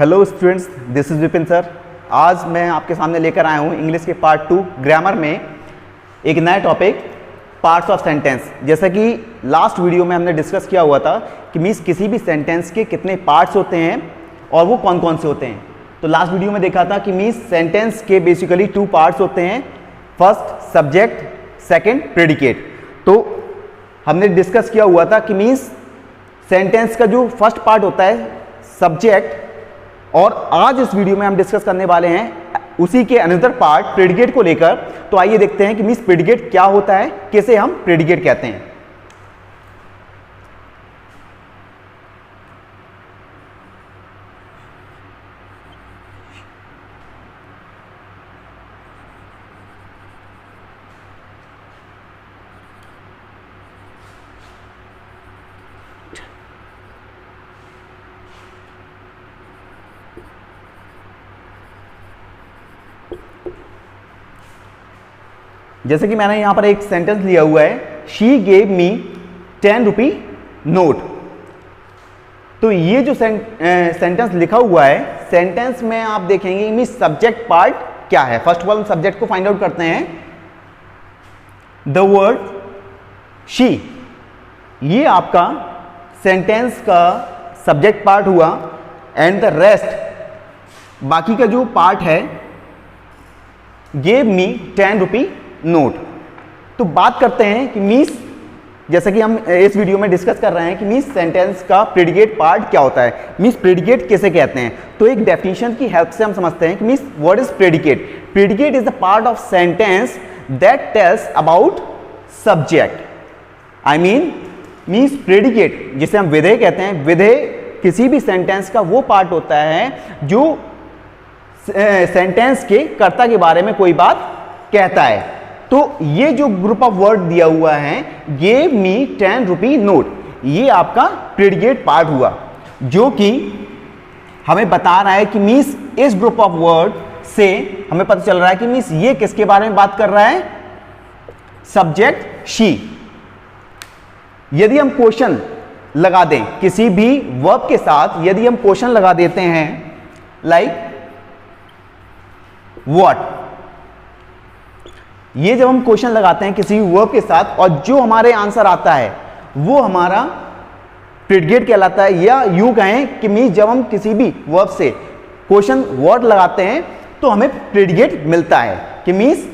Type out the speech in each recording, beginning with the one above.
Hello students, this is Vipin sir. आज मैं आपके सामने लेकर आया हूँ इंग्लिश के पार्ट 2 ग्रामर में एक नया टॉपिक पार्ट्स ऑफ सेंटेंस। जैसा कि लास्ट वीडियो में हमने डिस्कस किया हुआ था कि मीन्स किसी भी सेंटेंस के कितने पार्ट्स होते हैं और वो कौन कौन से होते हैं। तो लास्ट वीडियो में देखा था कि मीन्स सेंटेंस के बेसिकली 2 पार्ट्स होते हैं, फर्स्ट सब्जेक्ट, सेकेंड प्रेडिकेट। तो हमने डिस्कस किया हुआ था कि मीन्स सेंटेंस का जो फर्स्ट पार्ट होता है सब्जेक्ट, और आज इस वीडियो में हम डिस्कस करने वाले हैं उसी के अनदर पार्ट प्रेडिकेट को लेकर। तो आइए देखते हैं कि मीन्स प्रेडिकेट क्या होता है, किसे हम प्रेडिकेट कहते हैं। जैसे कि मैंने यहां पर एक सेंटेंस लिया हुआ है, she gave me 10 rupee note. तो ये जो सेंटेंस लिखा हुआ है, सेंटेंस में आप देखेंगे मीन्स सब्जेक्ट पार्ट क्या है। फर्स्ट ऑफ ऑल हम सब्जेक्ट को फाइंड आउट करते हैं। द वर्ड शी, ये आपका सेंटेंस का सब्जेक्ट पार्ट हुआ, एंड द रेस्ट बाकी का जो पार्ट है गेव मी 10 रुपी नोट। तो बात करते हैं कि मीन्स जैसा कि हम इस वीडियो में डिस्कस कर रहे हैं कि मीन्स सेंटेंस का प्रेडिकेट पार्ट क्या होता है, मीन्स प्रेडिकेट किसे कहते हैं। तो एक डेफिनेशन की हेल्प से हम समझते हैं कि means what is predicate. Predicate is the part of sentence that tells about subject. I means predicate जिसे हम विधेय कहते हैं, विधेय किसी भी सेंटेंस का वो पार्ट होता है जो सेंटेंस के कर्ता के बारे में कोई बात कहता है। तो ये जो ग्रुप ऑफ वर्ड दिया हुआ है, गेव मी 10 रुपी नोट, ये आपका प्रेडिकेट पार्ट हुआ, जो कि हमें बता रहा है कि मीन्स इस ग्रुप ऑफ वर्ड से हमें पता चल रहा है कि मीन्स ये किसके बारे में बात कर रहा है, सब्जेक्ट शी। यदि हम क्वेश्चन लगा दें किसी भी वर्ब के साथ, यदि हम क्वेश्चन लगा देते हैं लाइक व्हाट, ये जब हम क्वेश्चन लगाते हैं किसी वर्ब के साथ और जो हमारे आंसर आता है वो हमारा प्रेडिकेट कहलाता है। या यूं कहें कि मीन्स जब हम किसी भी वर्ब से क्वेश्चन वर्ड लगाते हैं तो हमें प्रेडिकेट मिलता है कि means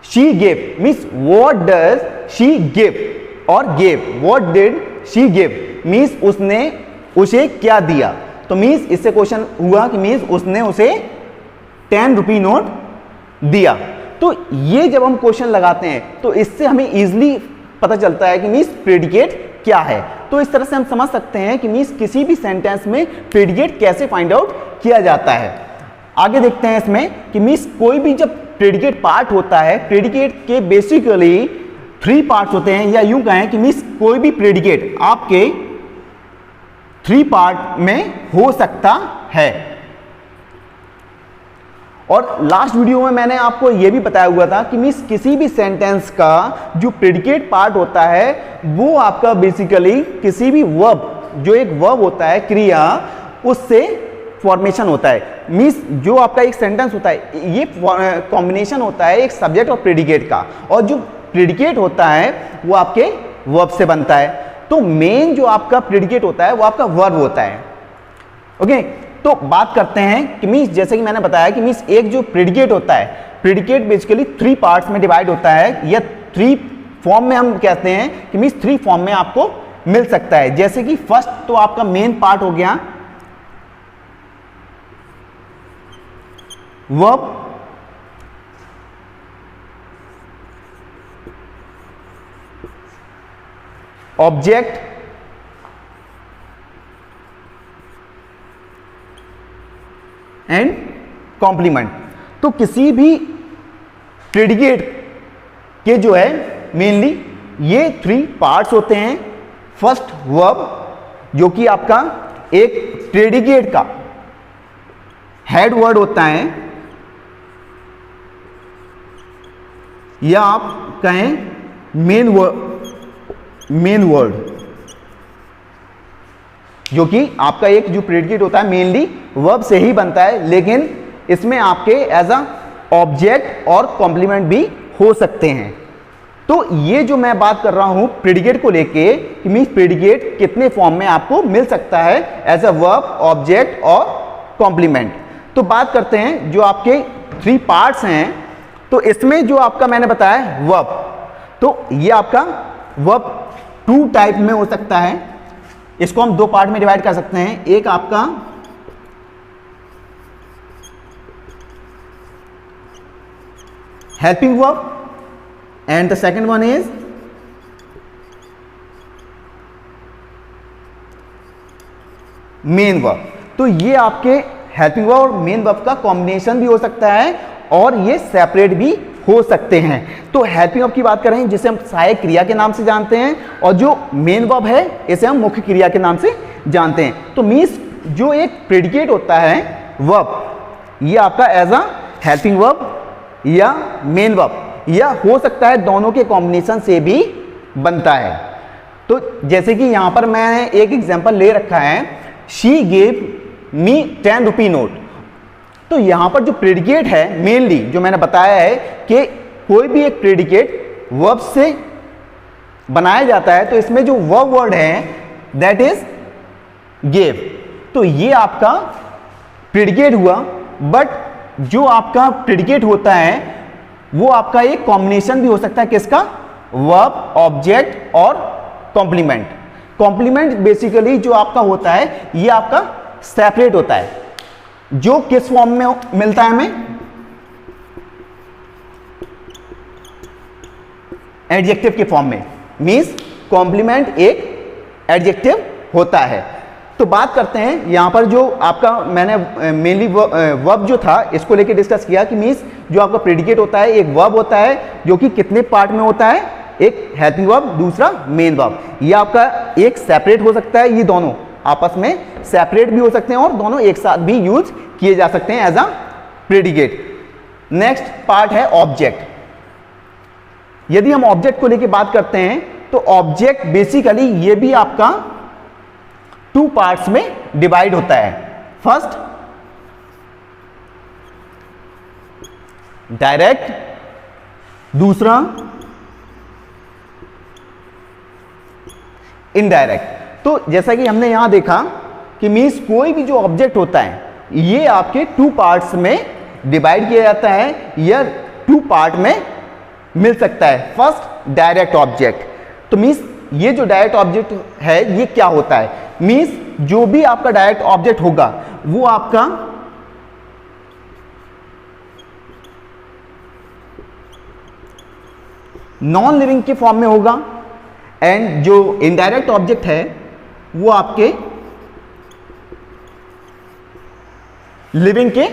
she give, means what does she give, और give what did she give, means उसने उसे क्या दिया। तो मीन्स इससे क्वेश्चन हुआ कि मीन्स उसने उसे 10 रुपी नोट दिया। तो ये जब हम क्वेश्चन लगाते हैं तो इससे हमें इजीली पता चलता है कि मीन्स प्रेडिकेट क्या है। तो इस तरह से हम समझ सकते हैं कि मीन्स किसी भी सेंटेंस में प्रेडिकेट कैसे फाइंड आउट किया जाता है। आगे देखते हैं इसमें कि मीन्स कोई भी जब प्रेडिकेट पार्ट होता है, प्रेडिकेट के बेसिकली 3 पार्ट्स होते हैं, या यूं कहें कि मीन्स कोई भी प्रेडिकेट आपके 3 पार्ट में हो सकता है। और लास्ट वीडियो में मैंने आपको यह भी बताया हुआ था कि मीन्स किसी भी सेंटेंस का जो प्रेडिकेट पार्ट होता है वो आपका बेसिकली किसी भी वर्ब, जो एक वर्ब होता है क्रिया, उससे फॉर्मेशन होता है। मीन्स जो आपका एक सेंटेंस होता है ये कॉम्बिनेशन होता है एक सब्जेक्ट और प्रेडिकेट का, और जो प्रेडिकेट होता है वो आपके वर्ब से बनता है। तो मेन जो आपका प्रेडिकेट होता है वो आपका वर्ब होता है। ओके, तो बात करते हैं कि मीन्स जैसे कि मैंने बताया कि मीन्स एक जो प्रेडिकेट होता है, प्रेडिकेट बेसिकली 3 पार्ट्स में डिवाइड होता है, या 3 फॉर्म में हम कहते हैं कि मीन्स 3 फॉर्म में आपको मिल सकता है। जैसे कि फर्स्ट तो आपका मेन पार्ट हो गया वर्ब, ऑब्जेक्ट, एंड कॉम्प्लीमेंट। तो किसी भी प्रेडिकेट के जो है मेनली ये 3 पार्ट्स होते हैं। फर्स्ट वर्ब, जो कि आपका एक प्रेडिकेट का हेड वर्ड होता है, या आप कहें मेन वर्ड। जो कि आपका एक जो प्रेडिकेट होता है मेनली वर्ब से ही बनता है, लेकिन इसमें आपके एज अ ऑब्जेक्ट और कॉम्प्लीमेंट भी हो सकते हैं। तो ये जो मैं बात कर रहा हूं प्रेडिकेट को लेके कि मीन्स प्रेडिकेट कितने फॉर्म में आपको मिल सकता है एज अ वर्ब, ऑब्जेक्ट और कॉम्प्लीमेंट। तो बात करते हैं जो आपके 3 पार्ट्स हैं। तो इसमें जो आपका मैंने बताया वर्ब, तो ये आपका वर्ब 2 टाइप में हो सकता है। इसको हम 2 पार्ट में डिवाइड कर सकते हैं। एक आपका helping verb and the second one is main verb. तो ये आपके हेल्पिंग वर्ब और मेन वर्ब का कॉम्बिनेशन भी हो सकता है और ये सेपरेट भी हो सकते हैं। तो हेल्पिंग वर्ब की बात करें जिसे हम सहायक क्रिया के नाम से जानते हैं, और जो मेन वर्ब है इसे हम मुख्य क्रिया के नाम से जानते हैं। तो मीन्स जो एक प्रेडिकेट होता है वर्ब, ये आपका एज अ हेल्पिंग वर्ब या मेन वर्ब या हो सकता है दोनों के कॉम्बिनेशन से भी बनता है। तो जैसे कि यहां पर मैंने एक एग्जांपल ले रखा है, she gave me 10 rupee note. तो यहां पर जो प्रेडिकेट है मेनली जो मैंने बताया है कि कोई भी एक प्रेडिकेट वर्ब से बनाया जाता है, तो इसमें जो वर्ब वर्ड है दैट इज गेव। तो ये आपका प्रेडिकेट हुआ, बट जो आपका प्रेडिकेट होता है वो आपका एक कॉम्बिनेशन भी हो सकता है किसका, वर्ब, ऑब्जेक्ट और कॉम्प्लीमेंट। कॉम्प्लीमेंट बेसिकली जो आपका होता है ये आपका सेपरेट होता है, जो किस फॉर्म में मिलता है हमें, एडजेक्टिव के फॉर्म में। मींस कॉम्प्लीमेंट एक एडजेक्टिव होता है। तो बात करते हैं यहां पर जो आपका मैंने मेनली वर्ब जो था इसको लेके डिस्कस किया कि मींस जो आपका प्रेडिकेट होता है एक वर्ब होता है जो कि कितने पार्ट में होता है, एक हेल्पिंग वर्ब, दूसरा मेन वर्ब। ये आपका एक सेपरेट हो सकता है, ये दोनों आपस में सेपरेट भी हो सकते हैं और दोनों एक साथ भी यूज किए जा सकते हैं as a predicate. Next part है ऑब्जेक्ट। यदि हम ऑब्जेक्ट को लेके बात करते हैं तो ऑब्जेक्ट बेसिकली ये भी आपका 2 पार्ट्स में डिवाइड होता है। फर्स्ट डायरेक्ट, दूसरा इनडायरेक्ट। तो जैसा कि हमने यहां देखा कि मीन्स कोई भी जो ऑब्जेक्ट होता है ये आपके 2 पार्ट्स में डिवाइड किया जाता है या 2 पार्ट में मिल सकता है। First direct object. तो मीन्स ये जो डायरेक्ट ऑब्जेक्ट है ये क्या होता है, मीन्स जो भी आपका डायरेक्ट ऑब्जेक्ट होगा वो आपका नॉन लिविंग के फॉर्म में होगा, एंड जो इनडायरेक्ट ऑब्जेक्ट है वो आपके लिविंग के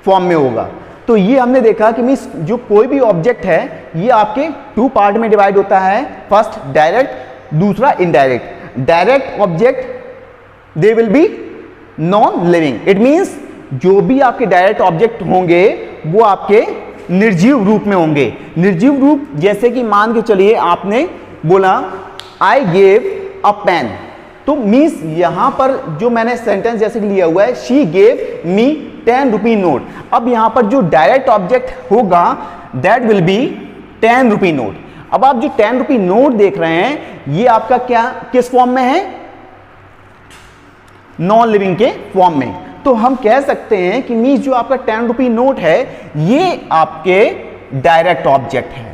फॉर्म में होगा। तो ये हमने देखा कि मीन्स जो कोई भी ऑब्जेक्ट है ये आपके 2 पार्ट में डिवाइड होता है। फर्स्ट डायरेक्ट, दूसरा indirect. Direct object they will be non living, it means जो भी आपके डायरेक्ट ऑब्जेक्ट होंगे वो आपके निर्जीव रूप में होंगे। निर्जीव रूप जैसे कि मान के चलिए आपने बोला आई गेव अ पेन, तो मीन्स यहां पर जो मैंने सेंटेंस जैसे कि लिया हुआ है she gave me 10 rupee note. अब यहां पर जो डायरेक्ट ऑब्जेक्ट होगा that will be 10 rupee note. अब आप जो 10 रुपी नोट देख रहे हैं ये आपका क्या किस फॉर्म में है, नॉन लिविंग के फॉर्म में। तो हम कह सकते हैं कि मीन्स जो आपका 10 रुपी नोट है ये आपके डायरेक्ट ऑब्जेक्ट है।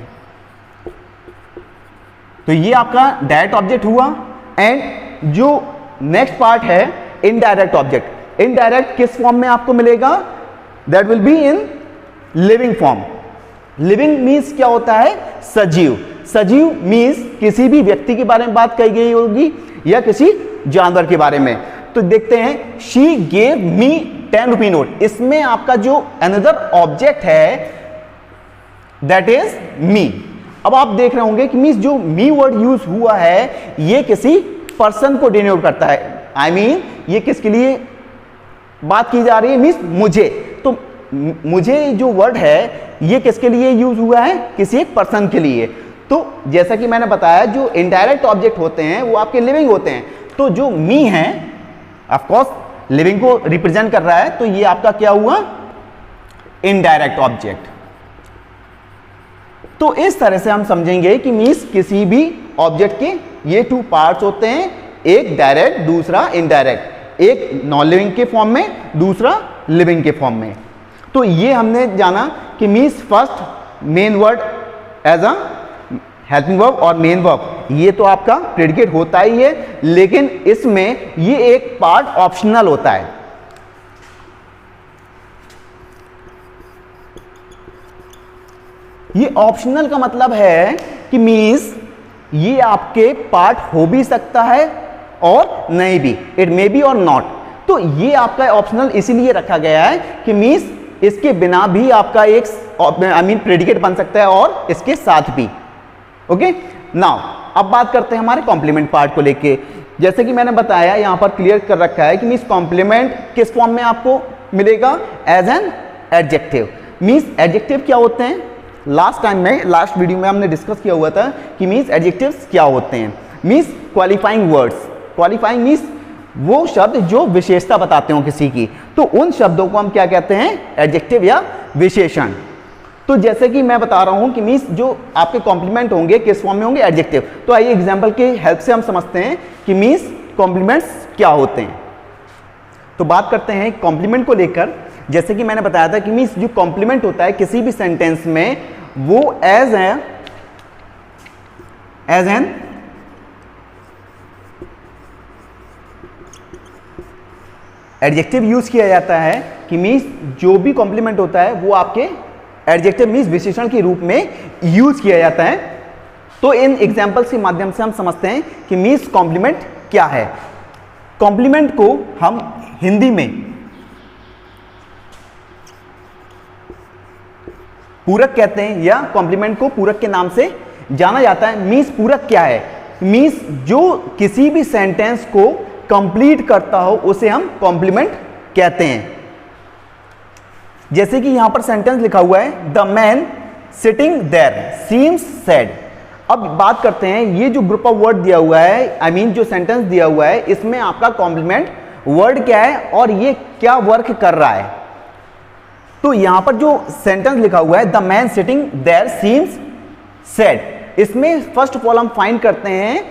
तो ये आपका डायरेक्ट ऑब्जेक्ट हुआ। एंड जो नेक्स्ट पार्ट है इनडायरेक्ट ऑब्जेक्ट। इनडायरेक्ट किस फॉर्म में आपको मिलेगा, that will be in living form. Living means क्या होता है, सजीव। सजीव मीन्स किसी भी व्यक्ति के बारे में बात कही गई होगी या किसी जानवर के बारे में। तो देखते हैं she gave me 10 rupee note, इसमें आपका जो अनदर ऑब्जेक्ट है दैट इज मी। अब आप देख रहे होंगे कि मीन्स जो मी वर्ड यूज हुआ है ये किसी पर्सन को डिनोट करता है। आई मीन ये किसके लिए बात की जा रही है, मीन्स मुझे। तो मुझे जो वर्ड है ये किसके लिए यूज हुआ है, किसी एक पर्सन के लिए। तो जैसा कि मैंने बताया जो इनडायरेक्ट ऑब्जेक्ट होते हैं वो आपके लिविंग होते हैं। तो जो मी है ऑफ कोर्स लिविंग को रिप्रेजेंट कर रहा है, तो ये आपका क्या हुआ, इनडायरेक्ट ऑब्जेक्ट। तो इस तरह से हम समझेंगे कि मीन्स किसी भी ऑब्जेक्ट के ये 2 पार्ट्स होते हैं, एक डायरेक्ट दूसरा इनडायरेक्ट, एक नॉन लिविंग के फॉर्म में दूसरा लिविंग के फॉर्म में। तो ये हमने जाना कि means first main word as a helping verb और मेन वर्ब, ये तो आपका प्रेडिकेट होता ही है, लेकिन इसमें ये एक पार्ट ऑप्शनल होता है। ये ऑप्शनल का मतलब है कि मीन्स ये आपके पार्ट हो भी सकता है और नहीं भी, इट मे बी और नॉट। तो ये आपका ऑप्शनल इसीलिए रखा गया है कि मीन्स इसके बिना भी आपका एक प्रेडिकेट बन सकता है और इसके साथ भी। ओके, नाउ अब बात करते हैं हमारे कॉम्प्लीमेंट पार्ट को लेके। जैसे कि मैंने बताया यहां पर क्लियर कर रखा है कि मीन्स कॉम्प्लीमेंट किस फॉर्म में आपको मिलेगा, as an adjective. Means adjective क्या होते हैं, लास्ट वीडियो में हमने डिस्कस किया हुआ था कि मीन्स एडजेक्टिव्स क्या होते हैं। Means qualifying words, qualifying means वो शब्द जो विशेषता बताते हो किसी की, तो उन शब्दों को हम क्या कहते हैं, एडजेक्टिव या विशेषण। तो जैसे कि मैं बता रहा हूं कि मीन्स जो आपके कॉम्प्लीमेंट होंगे किस फॉर्म में होंगे, एडजेक्टिव। तो आइए एग्जांपल के हेल्प से हम समझते हैं कि मीन्स कॉम्प्लीमेंट्स क्या होते हैं। तो बात करते हैं कॉम्प्लीमेंट को लेकर। जैसे कि मैंने बताया था कि मीन्स जो कॉम्प्लीमेंट होता है किसी भी सेंटेंस में, वो एज एन एडजेक्टिव यूज किया जाता है कि मीन्स जो भी कॉम्प्लीमेंट होता है वो आपके एडजेक्टिव मीन्स विशेषण के रूप में यूज किया जाता है। तो इन एग्जांपल्स के माध्यम से हम समझते हैं कि मीन्स कॉम्प्लीमेंट क्या है। कॉम्प्लीमेंट को हम हिंदी में पूरक कहते हैं या कॉम्प्लीमेंट को पूरक के नाम से जाना जाता है। मीन्स पूरक क्या है, मीन्स जो किसी भी सेंटेंस को कंप्लीट करता हो उसे हम कॉम्प्लीमेंट कहते हैं। जैसे कि यहां पर सेंटेंस लिखा हुआ है, the man sitting there seems sad. अब बात करते हैं ये जो ग्रुप ऑफ वर्ड दिया हुआ है, जो सेंटेंस दिया हुआ है, इसमें आपका कॉम्प्लीमेंट वर्ड क्या है और ये क्या वर्क कर रहा है। तो यहां पर जो सेंटेंस लिखा हुआ है, the man sitting there seems sad, इसमें फर्स्ट ऑफ ऑल हम फाइंड करते हैं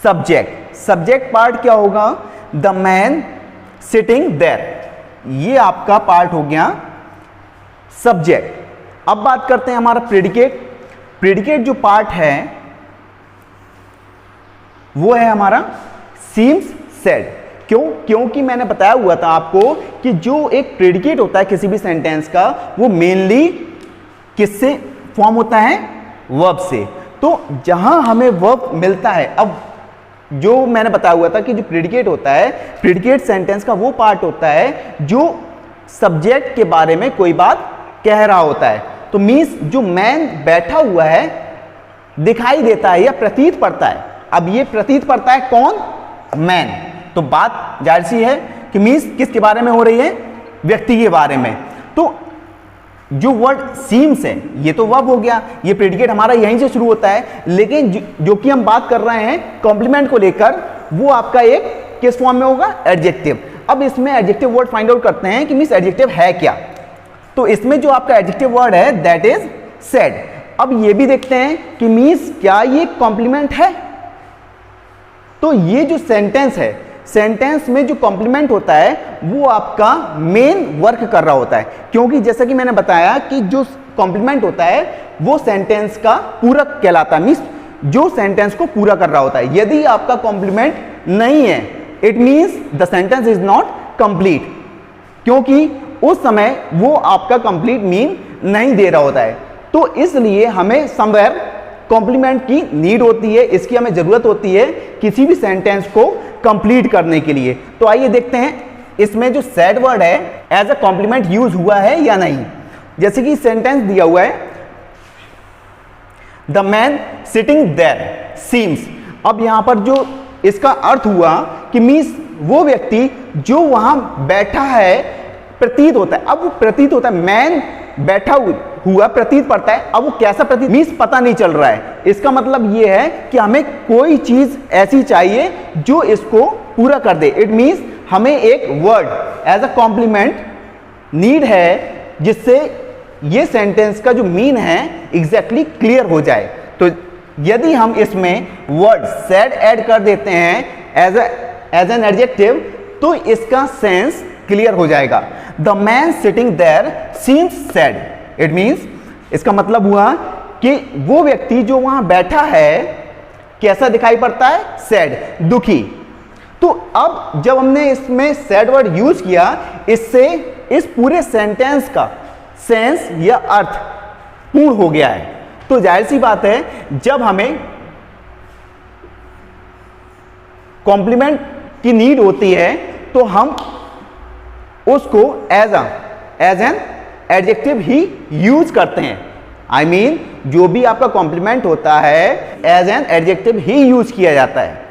सब्जेक्ट। सब्जेक्ट पार्ट क्या होगा, द मैन सिटिंग देयर, ये आपका पार्ट हो गया सब्जेक्ट। अब बात करते हैं हमारा प्रेडिकेट। प्रेडिकेट जो पार्ट है वो है हमारा सीम्स सैड। क्यों, क्योंकि मैंने बताया हुआ था आपको कि जो एक प्रेडिकेट होता है किसी भी सेंटेंस का, वो मेनली किससे फॉर्म होता है, वर्ब से। तो जहां हमें वर्ब मिलता है, अब जो मैंने बताया हुआ था कि जो प्रेडिकेट होता है, प्रेडिकेट सेंटेंस का वो पार्ट होता है जो सब्जेक्ट के बारे में कोई बात कह रहा होता है। तो मीन्स जो मैन बैठा हुआ है दिखाई देता है या प्रतीत पड़ता है। अब ये प्रतीत पड़ता है कौन, मैन। तो बात जाहिर सी है कि मीन्स किसके बारे में हो रही है, व्यक्ति के बारे में। तो जो वर्ड सीम्स है ये तो वर्ब हो गया, ये प्रेडिकेट हमारा यहीं से शुरू होता है। लेकिन जो कि हम बात कर रहे हैं कॉम्प्लीमेंट को लेकर, वो आपका एक किस फॉर्म में होगा, एडजेक्टिव। अब इसमें एडजेक्टिव वर्ड फाइंड आउट करते हैं कि मीन्स एडजेक्टिव है क्या। तो इसमें जो आपका एडजेक्टिव वर्ड है दैट इज सैड। अब ये भी देखते हैं कि मीन्स क्या ये कॉम्प्लीमेंट है। तो ये जो सेंटेंस है, सेंटेंस में जो कॉम्प्लीमेंट होता है वो आपका मेन वर्क कर रहा होता है। क्योंकि जैसा कि मैंने बताया कि जो कॉम्प्लीमेंट होता है वो सेंटेंस का पूरक कहलाता है, मीन्स जो सेंटेंस को पूरा कर रहा होता है। यदि आपका कॉम्प्लीमेंट नहीं है, it means the sentence is not complete, क्योंकि उस समय वो आपका कंप्लीट मीन नहीं दे रहा होता है। तो इसलिए हमें समवेयर कॉम्प्लीमेंट की नीड होती है, इसकी हमें जरूरत होती है किसी भी सेंटेंस को कंप्लीट करने के लिए। तो आइए देखते हैं इसमें जो सैड वर्ड है एज अ कॉम्प्लीमेंट यूज हुआ है या नहीं। जैसे कि सेंटेंस दिया हुआ है, the man sitting there seems. अब यहां पर जो इसका अर्थ हुआ कि मीन्स वो व्यक्ति जो वहां बैठा है प्रतीत होता है। अब वो प्रतीत होता है, मैन बैठा हुआ प्रतीत पड़ता है। अब वो कैसा प्रतीत, मीन्स पता नहीं चल रहा है। इसका मतलब ये है कि हमें कोई चीज ऐसी चाहिए जो इसको पूरा कर दे। इट मीन्स हमें एक word as a complement need है, जिससे ये सेंटेंस का जो मीन है एग्जैक्टली क्लियर हो जाए। तो यदि हम इसमें वर्ड सैड ऐड कर देते हैं एज एन एडजेक्टिव, तो इसका सेंस क्लियर हो जाएगा। The man sitting there seems sad, it means इसका मतलब हुआ कि वो व्यक्ति जो वहां बैठा है कैसा दिखाई पड़ता है, सैड, दुखी। तो अब जब हमने इसमें सैड वर्ड यूज किया, इससे इस पूरे सेंटेंस का सेंस या अर्थ पूर्ण हो गया है। तो जाहिर सी बात है, जब हमें कॉम्प्लीमेंट की नीड होती है तो हम उसको एज एन एडजेक्टिव ही यूज करते हैं। आई मीन जो भी आपका कॉम्प्लीमेंट होता है एज एन एडजेक्टिव ही यूज किया जाता है।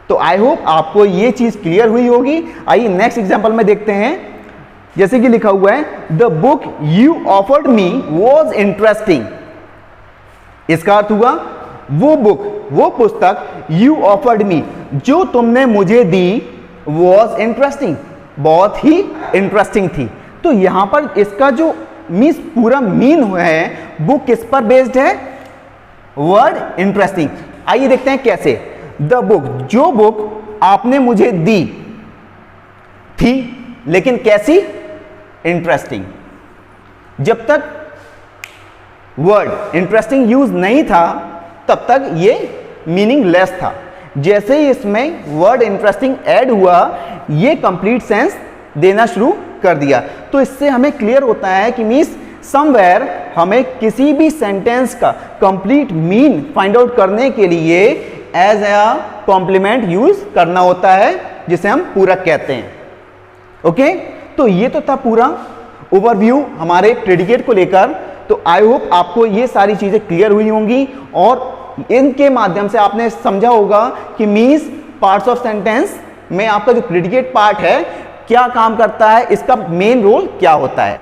तो आई होप आपको ये चीज क्लियर हुई होगी। आइए नेक्स्ट एग्जांपल में देखते हैं। जैसे कि लिखा हुआ है, the book you offered me was interesting. इसका अर्थ हुआ वो बुक, वो पुस्तक यू ऑफर्ड मी, जो तुमने मुझे दी, वॉज इंटरेस्टिंग, बहुत ही इंटरेस्टिंग थी। तो यहां पर इसका जो मीन्स पूरा मीन है वो किस पर बेस्ड है, वर्ड इंटरेस्टिंग। आइए देखते हैं कैसे। द बुक, जो बुक आपने मुझे दी थी, लेकिन कैसी, इंटरेस्टिंग। जब तक वर्ड इंटरेस्टिंग यूज नहीं था तब तक ये मीनिंगलेस था। जैसे ही इसमें वर्ड इंटरेस्टिंग ऐड हुआ, ये कंप्लीट सेंस देना शुरू कर दिया। तो इससे हमें क्लियर होता है कि मीन्स समवेयर हमें किसी भी सेंटेंस का कंप्लीट मीन फाइंड आउट करने के लिए एज अ कॉम्प्लीमेंट यूज करना होता है, जिसे हम पूरक कहते हैं। ओके, तो ये तो था पूरा ओवरव्यू हमारे प्रेडिकेट को लेकर। तो आई होप आपको ये सारी चीजें क्लियर हुई होंगी और इनके माध्यम से आपने समझा होगा कि मीन्स पार्ट्स ऑफ सेंटेंस में आपका जो प्रेडिकेट पार्ट है क्या काम करता है, इसका मेन रोल क्या होता है।